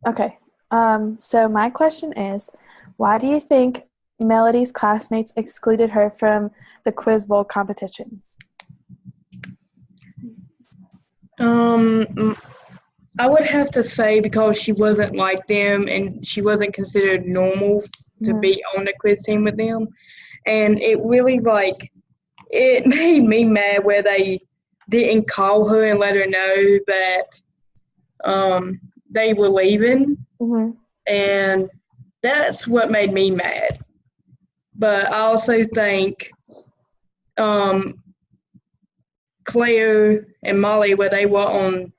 Okay. So my question is, why do you think Melody's classmates excluded her from the Quiz Bowl competition? Um, I would have to say because she wasn't like them and she wasn't considered normal to Mm-hmm. be on the quiz team with them. And it really it made me mad where they didn't call her and let her know that they were leaving. Mm-hmm. And that's what made me mad. But I also think um, Claire and Molly, where they were on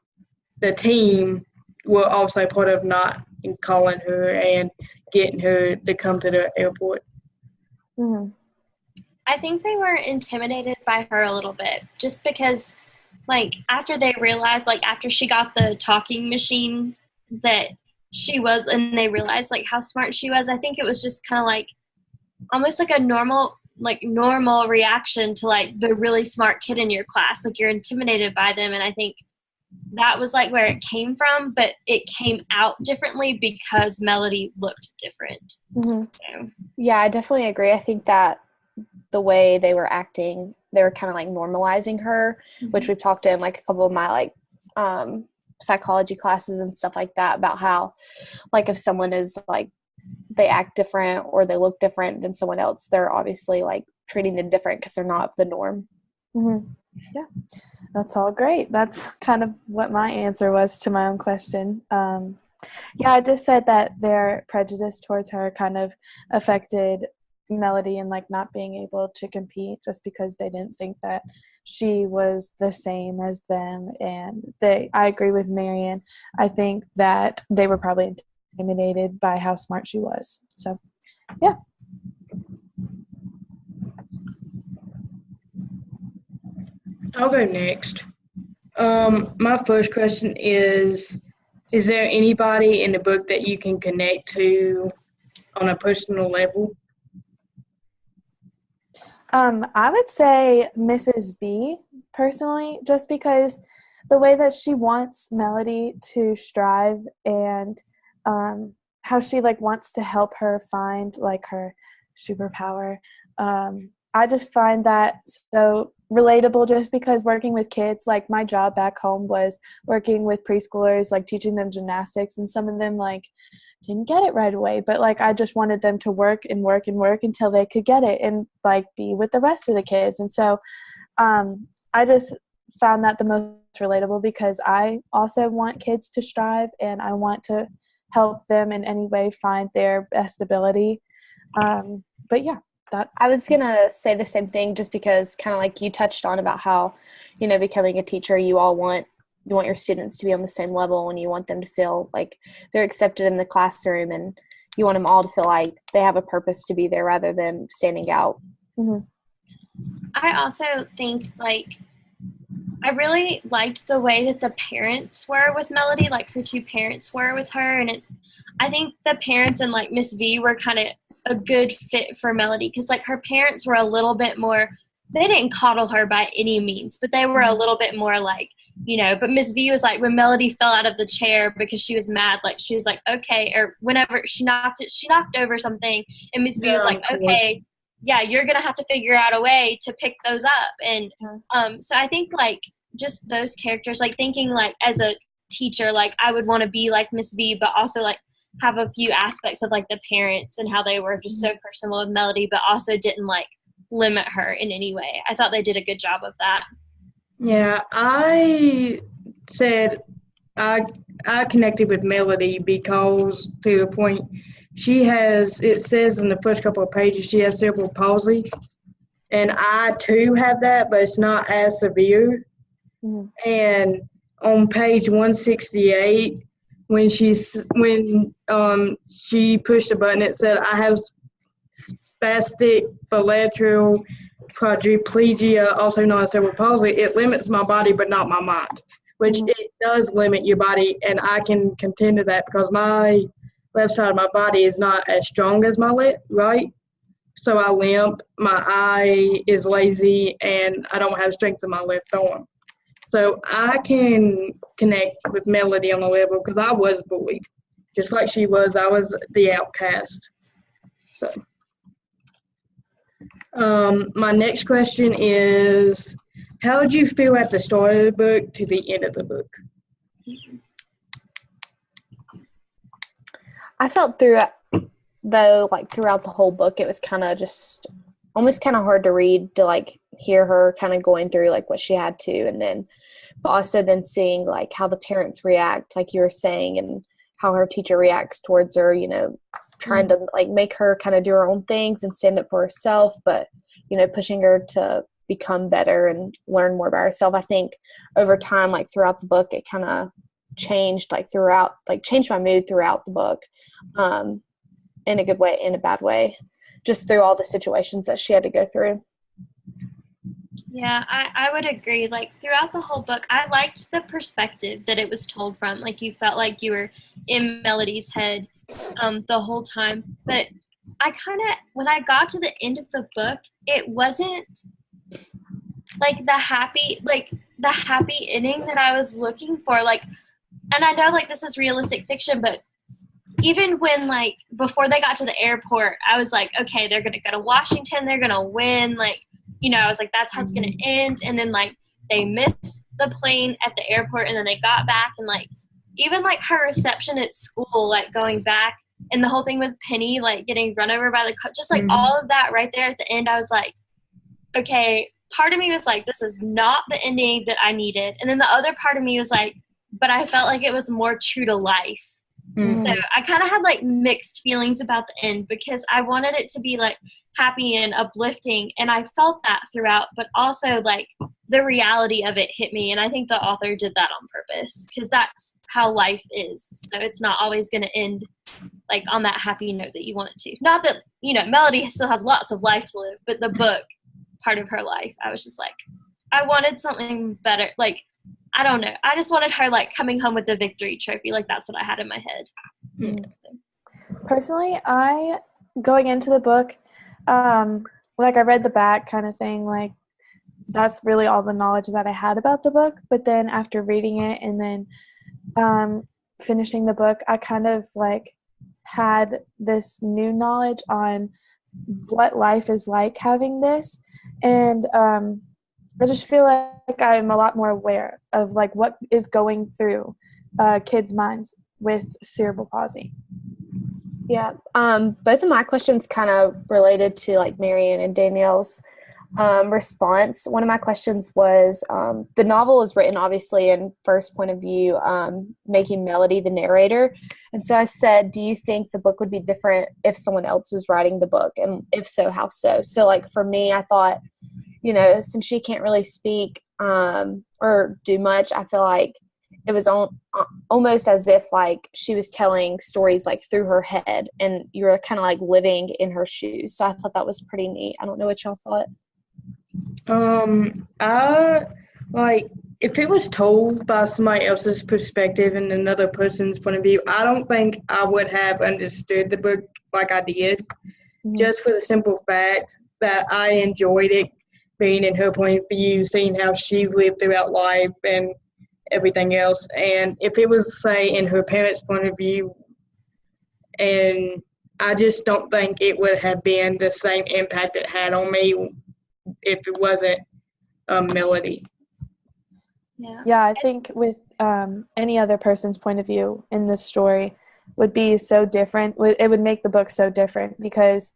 the team, were also part of not calling her and getting her to come to the airport. Mm-hmm. I think they were intimidated by her a little bit just because, like, after they realized, like, after she got the talking machine that she was, and they realized, like, how smart she was, I think it was just kind of like almost like a normal reaction to, like, the really smart kid in your class. Like, you're intimidated by them, and I think that was, like, where it came from, but it came out differently because Melody looked different. Mm-hmm. So. Yeah, I definitely agree. I think that the way they were acting, they were kind of like normalizing her, which we've talked in like a couple of my like psychology classes and stuff like that about how like if someone is like they act different or they look different than someone else, they're obviously like treating them different because they're not the norm. Mm-hmm. Yeah, that's all great. That's kind of what my answer was to my own question. Yeah, I just said that their prejudice towards her kind of affected Melody and like not being able to compete just because they didn't think that she was the same as them. And I agree with Mariann. I think that they were probably intimidated by how smart she was. So, yeah. I'll go next. My first question is there anybody in the book that you can connect to on a personal level? I would say Mrs. B, personally, just because the way that she wants Melody to strive and how she, like, wants to help her find, like, her superpower. I just find that so relatable just because working with kids, like, my job back home was working with preschoolers, like, teaching them gymnastics, and some of them, like, didn't get it right away, but like I just wanted them to work and work and work until they could get it and like be with the rest of the kids. And so I just found that the most relatable because I also want kids to strive and I want to help them in any way find their best ability. But yeah, I was gonna say the same thing just because kind of like you touched on about how, you know, becoming a teacher, you want your students to be on the same level and you want them to feel like they're accepted in the classroom and you want them all to feel like they have a purpose to be there rather than standing out. Mm-hmm. I also think like I really liked the way that the parents were with Melody, like her two parents were with her. And I think the parents and like Miss V were kind of a good fit for Melody because like her parents were a little bit more, they didn't coddle her by any means, but they were a little bit more like, you know, but Miss V was like when Melody fell out of the chair because she was mad, like she was like, okay, or whenever she knocked over something and Miss V was like, okay, yeah, you're going to have to figure out a way to pick those up. And so I think like just those characters, like thinking like as a teacher, like I would want to be like Miss V, but also like have a few aspects of like the parents and how they were just so personal with Melody, but also didn't like limit her in any way. I thought they did a good job of that. Yeah, I said I connected with Melody because to the point it says in the first couple of pages she has cerebral palsy, and I too have that, but it's not as severe. Mm-hmm. And on page 168, when she pushed the button, it said I have spastic bilateral quadriplegia, also known as cerebral palsy. It limits my body but not my mind, which it does limit your body, and I can contend to that because my left side of my body is not as strong as my right, so I limp, my eye is lazy, and I don't have strength in my left arm. So I can connect with Melody on a level because I was bullied, just like she was. I was the outcast. So, my next question is, how did you feel at the start of the book to the end of the book? I felt throughout the whole book, it was kind of just almost kind of hard to read, to like hear her kind of going through like what she had to, and then but also then seeing like how the parents react, like you were saying, and how her teacher reacts towards her, you know, trying to like make her kind of do her own things and stand up for herself, but, you know, pushing her to become better and learn more about herself. I think over time, like throughout the book, it kind of changed changed my mood throughout the book, in a good way, in a bad way, just through all the situations that she had to go through. Yeah, I would agree. Like throughout the whole book, I liked the perspective that it was told from. Like you felt like you were in Melody's head the whole time. But I kind of, when I got to the end of the book, it wasn't like the happy ending that I was looking for. Like, and I know like this is realistic fiction, but even when like before they got to the airport, I was like, okay, they're gonna go to Washington, they're gonna win. Like, you know, I was like, that's how it's gonna end. And then like they missed the plane at the airport, and then they got back, and like even like her reception at school, like going back, and the whole thing with Penny like getting run over by the car, just like all of that right there at the end, I was like, okay. Part of me was like, this is not the ending that I needed, and then the other part of me was like, but I felt like it was more true to life. Mm-hmm. So I kind of had like mixed feelings about the end, because I wanted it to be like happy and uplifting, and I felt that throughout, but also like the reality of it hit me, and I think the author did that on purpose, because that's how life is. So it's not always going to end like on that happy note that you want it to. Not that, you know, Melody still has lots of life to live, but the book part of her life, I was just like, I wanted something better. Like, I don't know. I just wanted her like coming home with the victory trophy. Like that's what I had in my head. Personally, going into the book, like I read the back kind of thing, like that's really all the knowledge that I had about the book. But then after reading it and then finishing the book, I kind of like had this new knowledge on what life is like having this. And I just feel like I'm a lot more aware of like what is going through kids' minds with cerebral palsy. Yeah. Both of my questions kind of related to like Mariann and Danielle's response. One of my questions was, the novel is written obviously in first point of view, making Melody the narrator. And so I said, do you think the book would be different if someone else was writing the book? And if so, how so? So like for me, I thought, you know, since she can't really speak or do much, I feel like it was almost as if like she was telling stories like through her head, and you were kind of like living in her shoes. So I thought that was pretty neat. I don't know what y'all thought. I like if it was told by somebody else's perspective and another person's point of view, I don't think I would have understood the book like I did, just for the simple fact that I enjoyed it being in her point of view, seeing how she lived throughout life and everything else. And if it was, say, in her parents' point of view, and I just don't think it would have been the same impact it had on me if it wasn't Melody. Yeah, I think with any other person's point of view in this story would be so different. It would make the book so different, because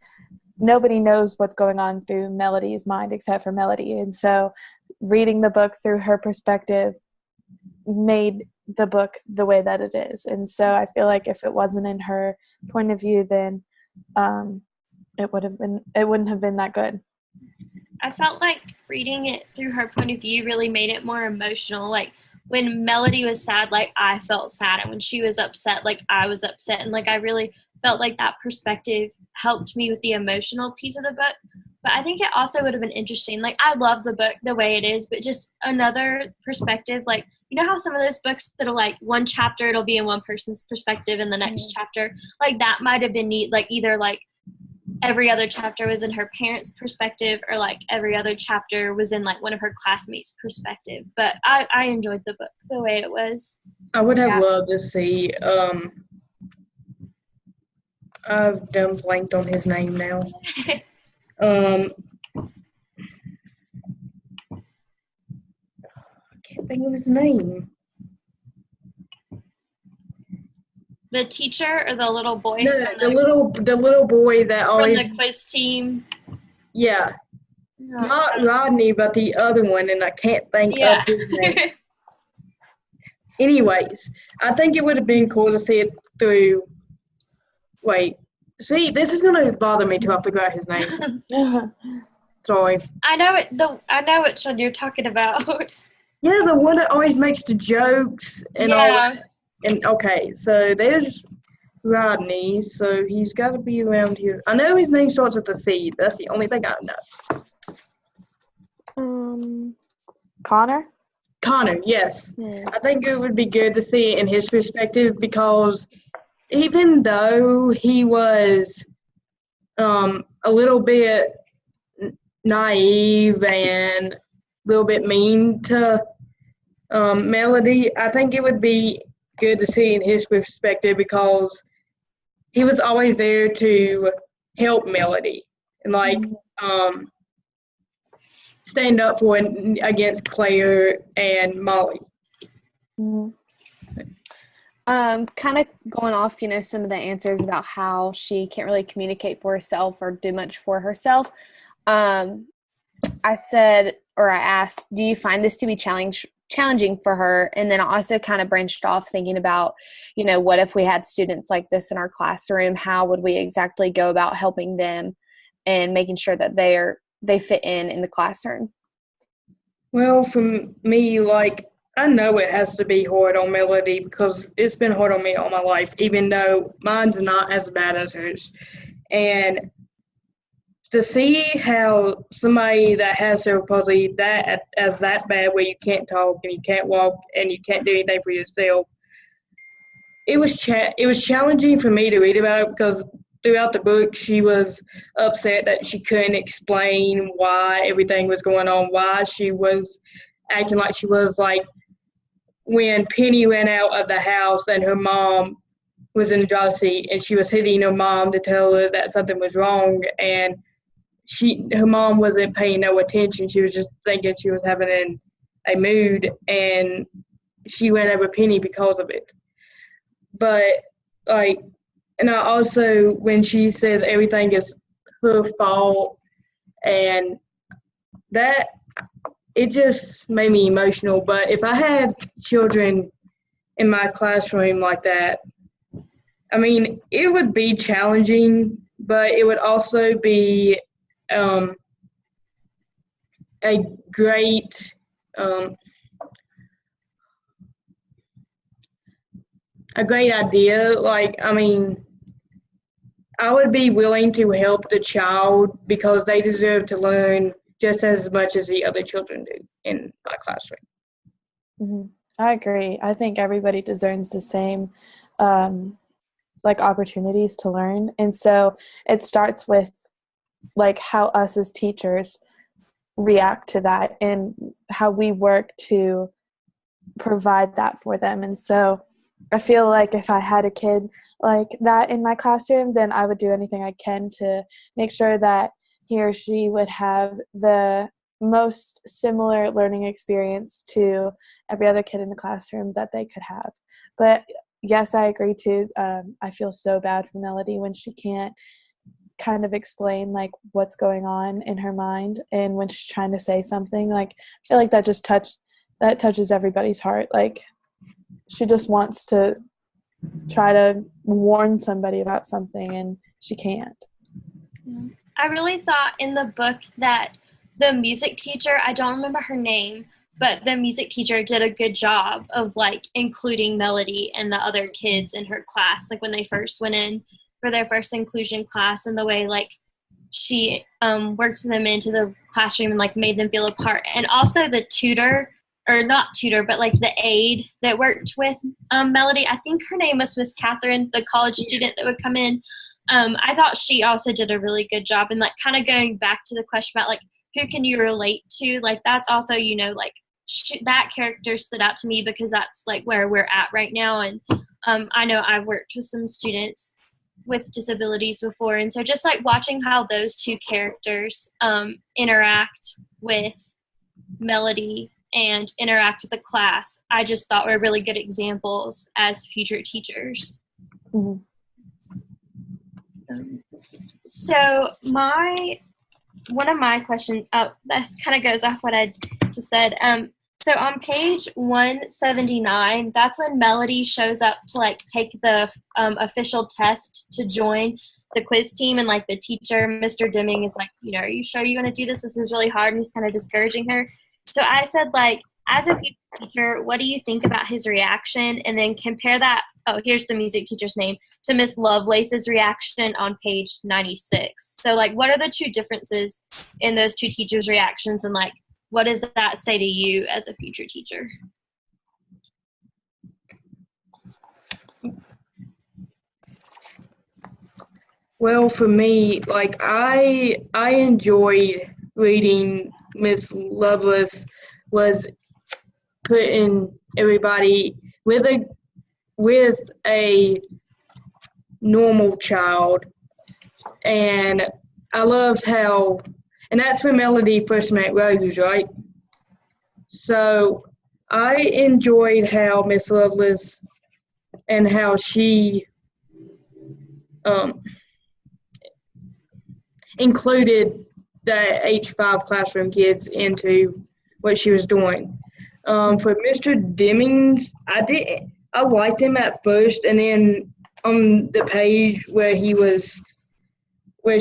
nobody knows what's going on through Melody's mind except for Melody. And so reading the book through her perspective made the book the way that it is. And so I feel like if it wasn't in her point of view, then it wouldn't have been that good. I felt like reading it through her point of view really made it more emotional. Like when Melody was sad, like I felt sad, and when she was upset, like I was upset, and like I really felt like that perspective helped me with the emotional piece of the book. But I think it also would have been interesting. Like I love the book the way it is, but just another perspective. Like, you know how some of those books that are like one chapter it'll be in one person's perspective, and the next chapter, like that might have been neat. Like either like every other chapter was in her parents' perspective, or like every other chapter was in like one of her classmates' perspective. But I enjoyed the book the way it was. I would have loved to see I've done blanked on his name now. I can't think of his name. The teacher or the little boy? No, the little boy that from always the quiz team. yeah. Not Rodney, but the other one, and I can't think of his name. Anyways, I think it would have been cool to see it through. Wait, see, this is gonna bother me till I figure out his name. Sorry. I know which one you're talking about. Yeah, the one that always makes the jokes and all that. And okay, so there's Rodney, so he's got to be around here. I know his name starts with a C. That's the only thing I know. Connor? Connor, yes. Yeah. I think it would be good to see it in his perspective because even though he was a little bit naive and a little bit mean to Melody, I think it would be good to see in his perspective because he was always there to help Melody and stand up for it against Claire and Molly. Kind of going off, some of the answers about how she can't really communicate for herself or do much for herself. I asked, do you find this to be challenging for her? And then I also kind of branched off thinking about, what if we had students like this in our classroom? How would we exactly go about helping them and making sure that they fit in the classroom? Well, for me, I know it has to be hard on Melody because it's been hard on me all my life, even though mine's not as bad as hers. And to see how somebody that has cerebral palsy that bad where you can't talk and you can't walk and you can't do anything for yourself, it was challenging for me to read about it because throughout the book she was upset that she couldn't explain why everything was going on, why she was acting like she was when Penny ran out of the house and her mom was in the driver's seat and she was hitting her mom to tell her that something was wrong and her mom wasn't paying no attention. She was just thinking she was having a mood and she ran over Penny because of it. But and I also, when she says everything is her fault and that, it just made me emotional. But if I had children in my classroom like that, I mean, it would be challenging, but it would also be a great idea. I would be willing to help the child because they deserve to learn just as much as the other children do in my classroom. Mm-hmm. I agree. I think everybody deserves the same opportunities to learn. And so it starts with how us as teachers react to that and how we work to provide that for them. And so I feel like if I had a kid like that in my classroom, then I would do anything I can to make sure that he or she would have the most similar learning experience to every other kid in the classroom that they could have. But yes, I agree too. I feel so bad for Melody when she can't kind of explain what's going on in her mind, and when she's trying to say something, I feel like that just touches everybody's heart. She just wants to try to warn somebody about something and she can't. I really thought in the book that the music teacher, I don't remember her name, but the music teacher did a good job of including Melody and the other kids in her class, when they first went in for their first inclusion class, and the way she worked them into the classroom and made them feel a part. And also the tutor, or not tutor, but the aide that worked with Melody, I think her name was Miss Catherine, the college student that would come in. I thought she also did a really good job. And kind of going back to the question about who can you relate to, that's also, that character stood out to me because that's where we're at right now. And I know I've worked with some students with disabilities before, and so just like watching how those two characters interact with Melody and interact with the class, I just thought were really good examples as future teachers. Mm-hmm. So one of my questions, that kind of goes off what I just said. So on page 179, that's when Melody shows up to like take the official test to join the quiz team, and like the teacher, Mr. Deming, is like, you know, are you sure you're going to do this? This is really hard, and he's kind of discouraging her. So I said, like, as a future teacher, what do you think about his reaction? And then compare that, here's the music teacher's name, to Miss Lovelace's reaction on page 96. So, like, what are the two differences in those two teachers' reactions, and, like, what does that say to you as a future teacher? Well, for me, like, I enjoyed reading Miss Lovelace was putting everybody with a normal child, and I loved how, and that's when Melody first met Rose, right? So I enjoyed how Miss Lovelace and how she included the H5 classroom kids into what she was doing. For Mr. Demings, I liked him at first, and then on the page where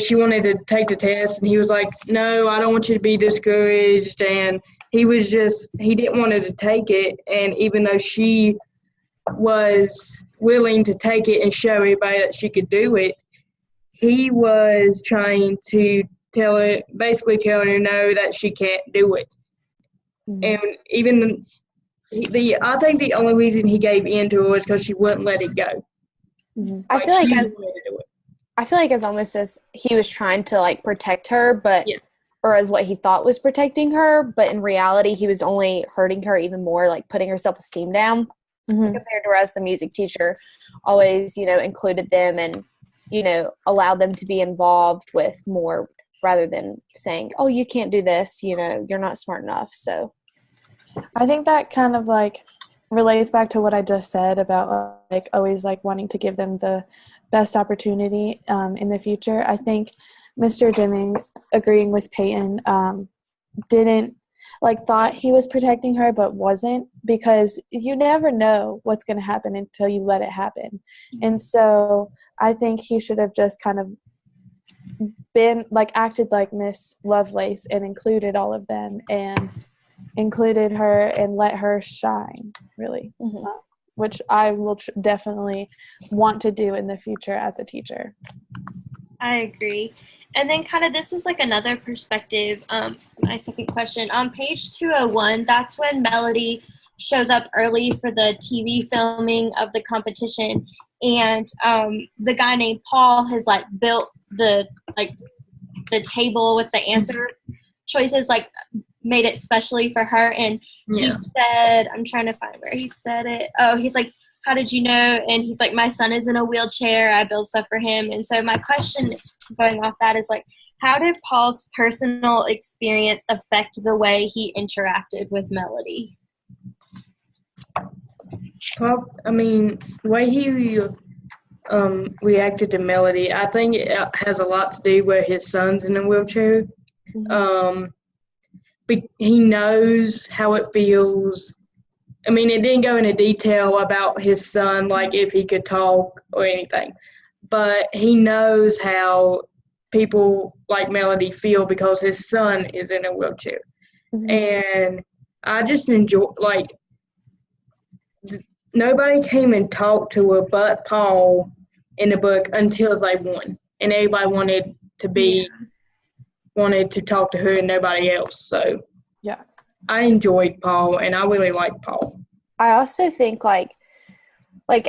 she wanted to take the test, and he was like, no, I don't want you to be discouraged, and he didn't want her to take it, and even though she was willing to take it and show everybody that she could do it, he was trying to basically telling her no, that she can't do it. Mm-hmm. And even I think the only reason he gave in to her was because she wouldn't let it go. Mm-hmm. I feel like as almost as he was trying to like protect her, but yeah, or as what he thought was protecting her, but in reality he was only hurting her even more, like putting her self-esteem down. Mm-hmm. Compared to whereas the music teacher always, you know, included them and, you know, allowed them to be involved with more rather than saying, oh, you can't do this, you know, you're not smart enough. So I think that kind of like relates back to what I just said about like always like wanting to give them the best opportunity in the future. I think Mr. Deming, agreeing with Peyton, didn't like thought he was protecting her but wasn't, because you never know what's going to happen until you let it happen. And so I think he should have just kind of been like acted like Miss Lovelace and included all of them and included her and let her shine, really. Mm-hmm. Which I will definitely want to do in the future as a teacher. I agree. And then kind of this was like another perspective, my second question. On page 201, that's when Melody shows up early for the TV filming of the competition. And the guy named Paul has like built the table with the answer choices, like made it specially for her. And he said, I'm trying to find where he said it. Oh, he's like, how did you know? And he's like, my son is in a wheelchair. I build stuff for him. And so my question going off that is like, how did Paul's personal experience affect the way he interacted with Melody? I mean, the way he reacted to Melody, I think it has a lot to do with his son's in a wheelchair. Mm-hmm. He knows how it feels. I mean, it didn't go into detail about his son, like if he could talk or anything, but he knows how people like Melody feel because his son is in a wheelchair. Mm-hmm. And I just enjoy, like, nobody came and talked to her but Paul in the book until they won, and everybody wanted to talk to her and nobody else. So yeah, I enjoyed Paul, and I really liked Paul. I also think like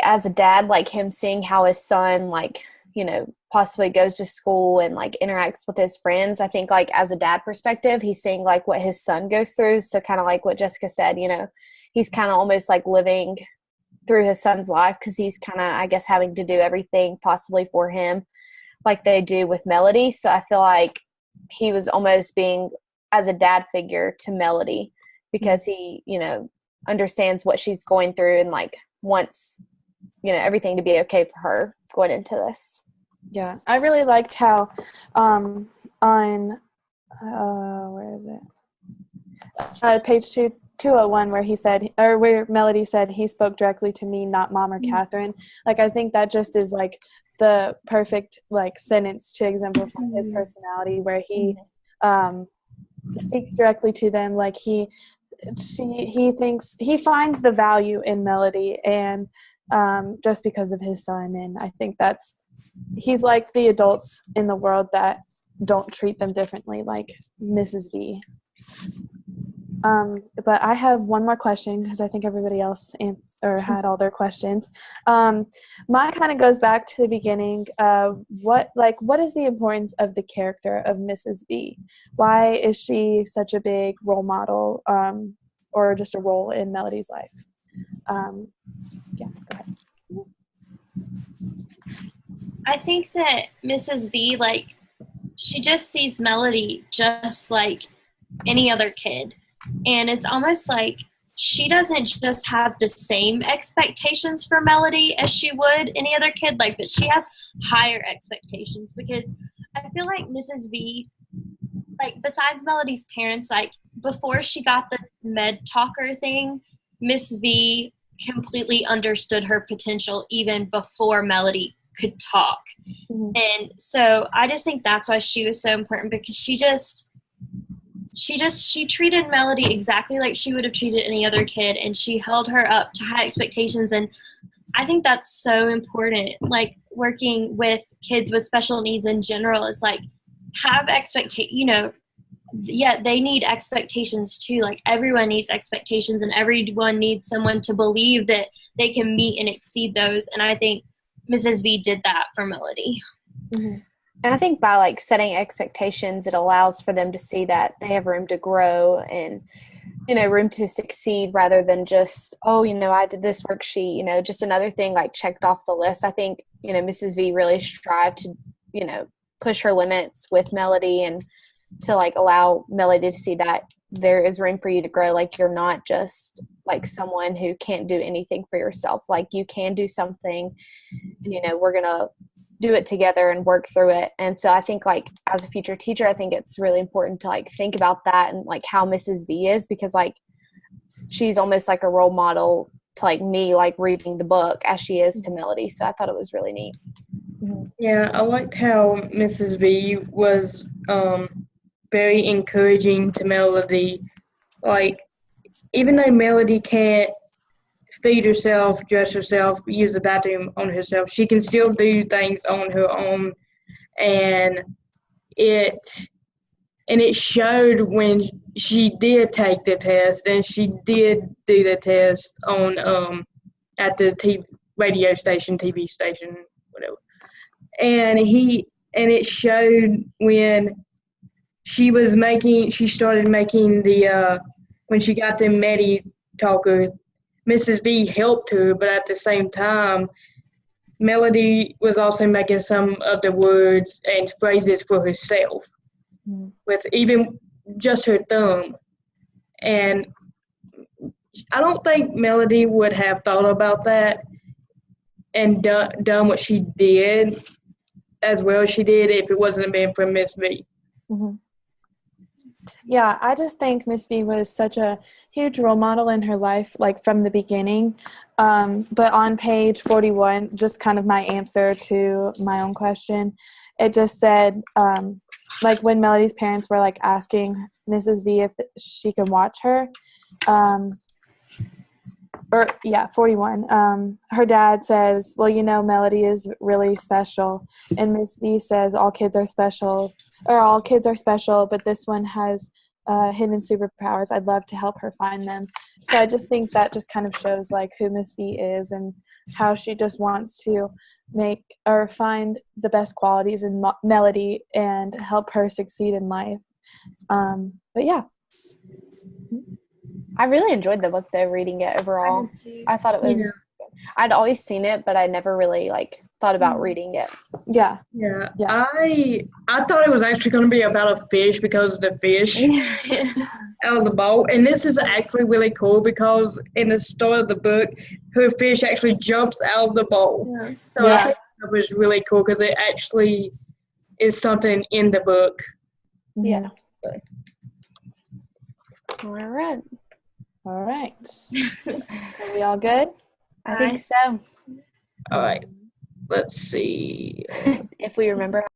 as a dad, like him seeing how his son, like, you know, possibly goes to school and like interacts with his friends. I think like as a dad perspective, he's seeing like what his son goes through. So kind of like what Jessica said, you know, he's kind of almost like living through his son's life, because he's kind of, I guess, having to do everything possibly for him like they do with Melody. So I feel like he was almost being as a dad figure to Melody, because he, you know, understands what she's going through and like wants, you know, everything to be okay for her going into this. Yeah, I really liked how on where is it? Page 201, where he said, or where Melody said, he spoke directly to me, not Mom or Catherine. Like, I think that just is like the perfect like sentence to exemplify his personality, where he speaks directly to them. Like he thinks he finds the value in Melody, and just because of his son. And I think he's like the adults in the world that don't treat them differently, like Mrs. V. But I have one more question, because I think everybody else had all their questions. Mine kind of goes back to the beginning. What is the importance of the character of Mrs. V? Why is she such a big role model, or just a role in Melody's life? Yeah, go ahead. I think that Mrs. V, like, she just sees Melody just like any other kid. And it's almost like she doesn't just have the same expectations for Melody as she would any other kid, like, but she has higher expectations, because I feel like Mrs. V, like, besides Melody's parents, like, before she got the med talker thing, Miss V completely understood her potential even before Melody could talk. Mm-hmm. And so I just think that's why she was so important, because she treated Melody exactly like she would have treated any other kid, and she held her up to high expectations. And I think that's so important. Like, working with kids with special needs in general is like, have they need expectations too. Like, everyone needs expectations, and everyone needs someone to believe that they can meet and exceed those. And I think Mrs. V did that for Melody. Mm-hmm. And I think by like setting expectations, it allows for them to see that they have room to grow and, you know, room to succeed, rather than just, oh, you know, I did this worksheet, you know, just another thing like checked off the list. I think, you know, Mrs. V really strived to, you know, push her limits with Melody, and to like allow Melody to see that there is room for you to grow. Like, you're not just like someone who can't do anything for yourself. Like, you can do something, and, you know, we're going to do it together and work through it. And so I think, like, as a future teacher, I think it's really important to like think about that, and like how Mrs. V is, because like she's almost like a role model to like me, like reading the book as she is to Melody. So I thought it was really neat. Yeah, I liked how Mrs. V was very encouraging to Melody. Like, even though Melody can't feed herself, dress herself, use the bathroom on herself, she can still do things on her own. And it showed when she did take the test, and she did do the test on at the radio station, TV station, whatever. And it showed when she started making the when she got the Medi talker, Mrs. V helped her, but at the same time, Melody was also making some of the words and phrases for herself, with even just her thumb. And I don't think Melody would have thought about that and done what she did as well as she did if it wasn't been for Miss V. Mm-hmm. Yeah, I just think Miss V was such a huge role model in her life, like from the beginning. But on page 41, just kind of my answer to my own question, it just said, like, when Melody's parents were like asking Mrs. V if she can watch her, 41. Her dad says, well, you know, Melody is really special. And Miss V says, all kids are special, but this one has hidden superpowers. I'd love to help her find them. So I just think that just kind of shows like who Miss V is, and how she just wants to make or find the best qualities in Melody and help her succeed in life. But yeah. I really enjoyed the book, though, reading it overall. I thought it was I'd always seen it, but I never really like thought about reading it. Yeah. Yeah. Yeah. I thought it was actually going to be about a fish because of the fish out of the boat. And this is actually really cool because in the start of the book, her fish actually jumps out of the boat. Yeah. So Yeah. I think that was really cool because it actually is something in the book. Yeah. All right. All right. Are we all good? I think so. All right. Let's see. If we remember